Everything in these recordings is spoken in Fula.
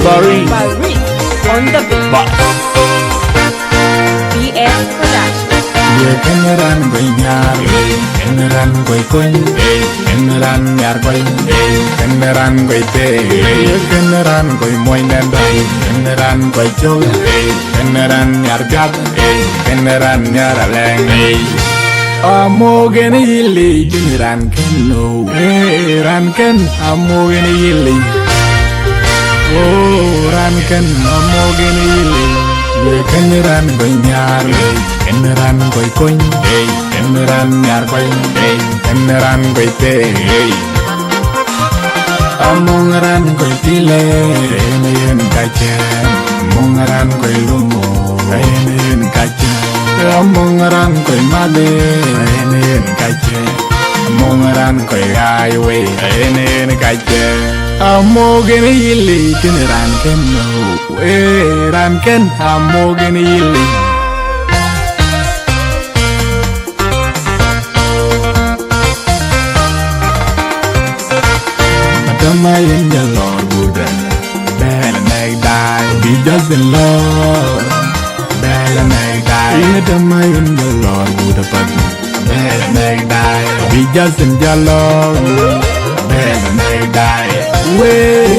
Barry on the beat. BS Production. Ye keneran gue nyar, keneran gue kun, keneran nyar gue, keneran gue te, ye keneran gue moy nendai, keneran gue jol, keneran nyar gab, keneran nyar aleng. Amo gene yili, keneran keno, ran ken, amo gene yili, oh ran ken, amo gene yili. Ye keneran gue nyar, keneran gue kun, keneran nyar gue, keneran gue te. Amongaran gue tile, eneyen kaca, amongaran gue lumo, eneyen kaca. Amongaran gue made, eneyen kaca, amongaran gue highway, eneyen kaca. Amo gene yili, keneran keno, ran ken, amo gene yili. Matamayin ya Lord Buddha, bela nag die, be just the Lord, bela nag die. Matamayin ya Lord Buddha, bela nag die, be just in the Lord, bela nag die. Wait,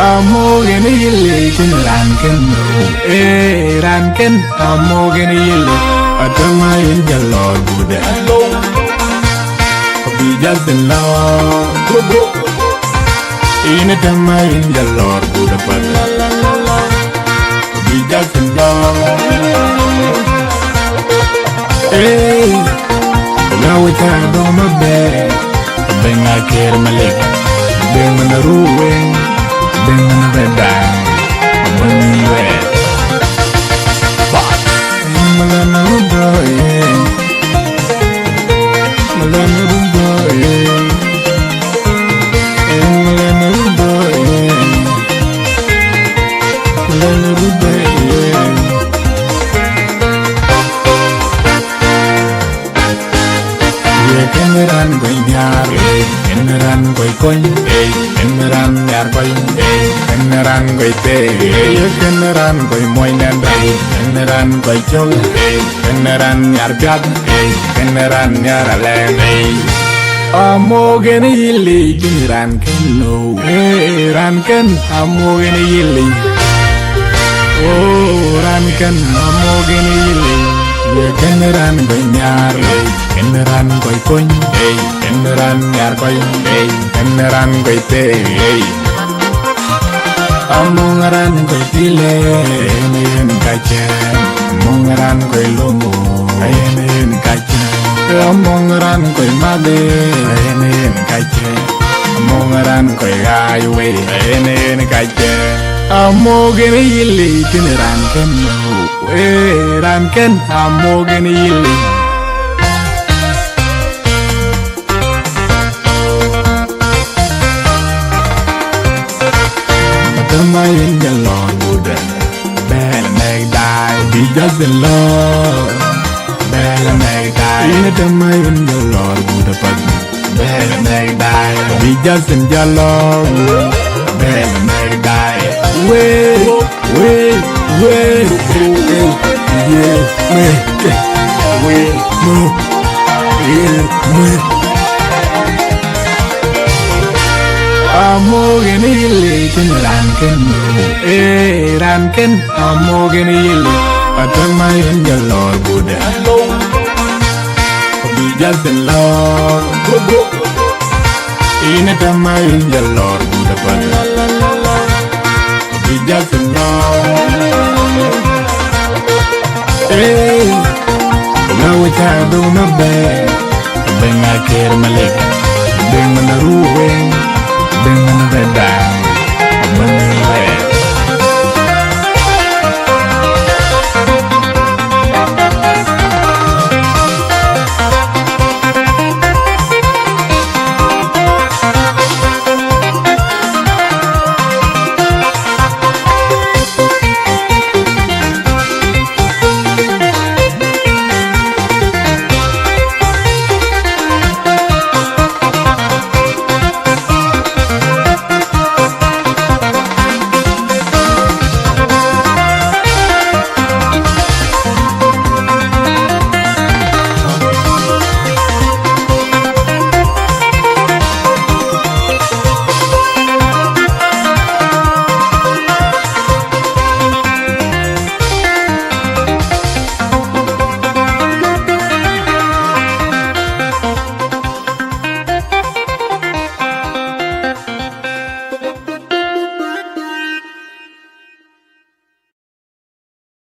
amo gene yili, keneran keno, ran ken, amo gene yili. Atamayin ya Lord Buddha, be just the Lord. Atamayin ya Lord Buddha, be just the Lord. Hey, now we can't do my bed. Ben I care my leg, ben when the ruin, ben when the red down, when you red. Malana boy, Malana boy, Malana boy, Malana boy. Keneran gue nyar, keneran gue kun, keneran nyar gue, keneran gue te, keneran gue moy nendai, keneran gue jol, keneran nyar gab, keneran nyar aleng. Amo gene yili, keneran keno, ran ken, amo gene yili, oh ran ken, amo gene yili. Ye keneran gue nyar, keneran gue kun, keneran nyar gue, keneran gue te. Amongaran gue tile, eneyen kaca, amongaran gue lumo, eneyen kaca. Amongaran gue made, eneyen kaca, amongaran gue highway, eneyen kaca. Amo gene yili, keneran keno, ran ken, amo gene yili. Matamayin ya Lord Buddha, bela nag die, be just the Lord, bela nag die. Matamayin ya Lord Buddha, bela nag die, be just in the Lord, bela nag die. Wait, amo gene yili, keneran keno, ran ken, amo gene yili. Atamayin ya Lord Buddha, be just the Lord. Atamayin ya Lord Buddha, be just the Lord. Hey, now we can't do my bed. Ben I care my leg, ben when the ruin.